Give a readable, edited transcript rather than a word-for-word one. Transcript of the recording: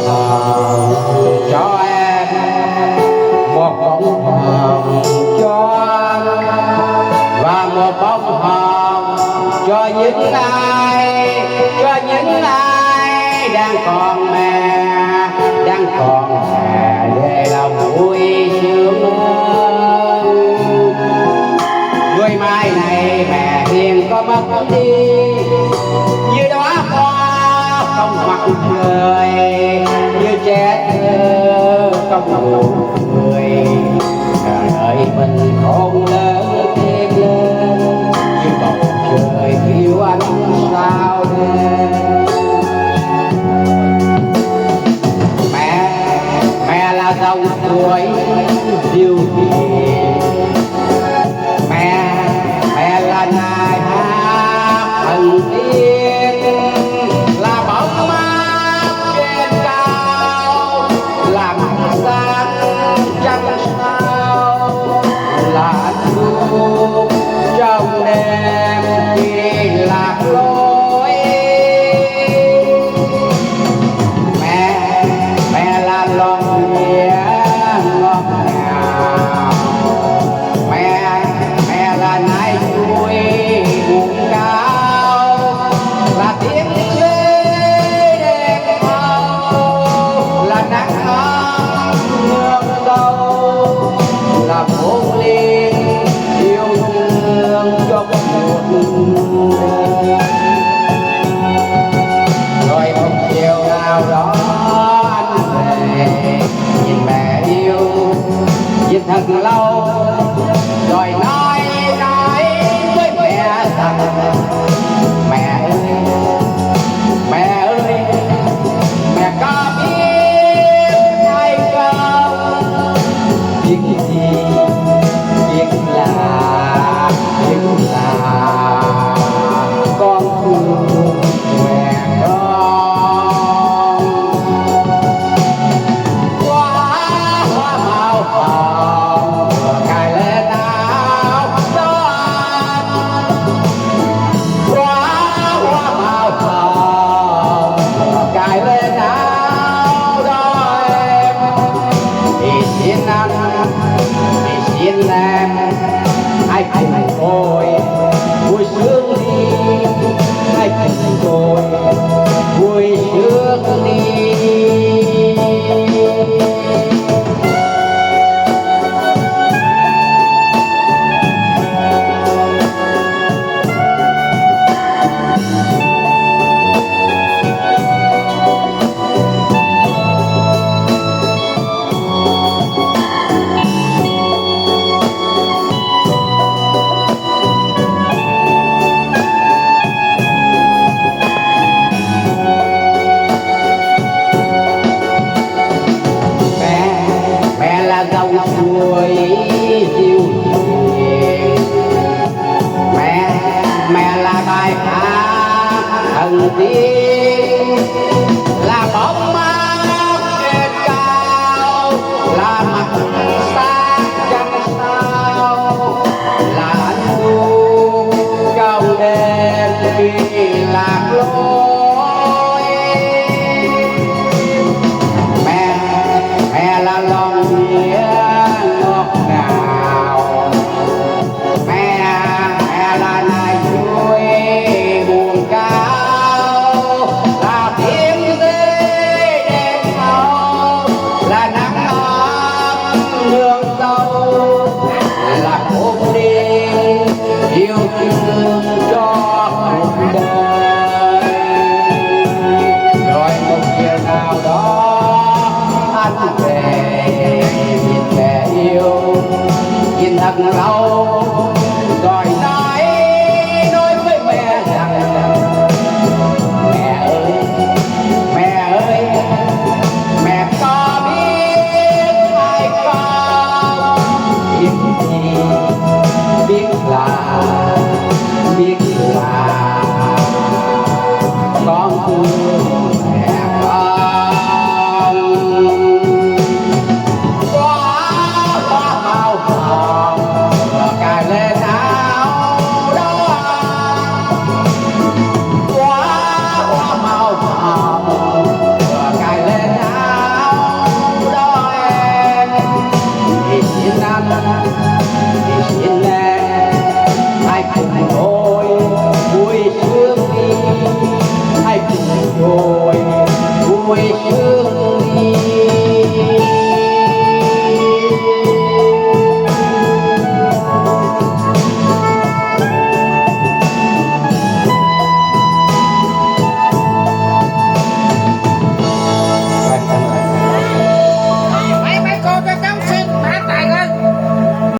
hồng cho em, một bông hồng cho anh, và một bông hồng cho những ai đang còn mẹ, đang còn mẹ để lòng vui sướng hơn. Đôi mai này mẹ hiền có mất đi như đóa hoa không mặt trời, như trẻ thơ không nụ cười. Trời ơi mình khôn lớn thêm lên như bầu trời thiếu ánh sao đêm. Mẹ là dòng suối diệu hiền, mẹ là nài hát thần tiên, là bóng mát trên cao, làm sáng trăng sao, là hạnh phúc trong đêm khi lạc lối. Mẹ là lòng nghĩa ngọt ngào, mẹ là nai chuối buồn cao, là tiếng lê đèn màu, là nắng ấm nương dâu, là phố liên yêu thương cho một đời. Rồi một chiều nào đó anh về nhìn mẹ yêu, nhìn thật lâu rồi nói với mẹ rằng mẹ ơi mẹ có biết hay không, biết gì biết là con thương mẹ con. Hoa màu hồng vừa cài lên áo cho anh, hoa màu hồng vừa cài lên áo cho em. Thì xin anh, thì xin em, hãy cùng tôi vui sướng đi, hãy cùng tôi vui sướng đi. Mẹ là dòng suối diệu hiền, mẹ là bài hát thần tiên, là bóng mát trên cao, là mặt sáng trăng sao, là hạnh phúc trong đêm khi lạc lối. Mẹ là lòng nghĩa ngọt ngào, mẹ là nai chuối buồn cao, là tiếng dê đèn màu, là nắng ấm nương dâu, là cuộc đêm yêu thương cho cuộc đời. Rồi một chiều nào đó anh về nhìn mẹ yêu, nhìn thật lâu rồi nói với mẹ rằng mẹ ơi mẹ có biết hay không, biết gì biết là con thương mẹ con. Hoa màu hồng vừa cài lên áo đó, hoa màu hồng vừa cài lên áo vui sướng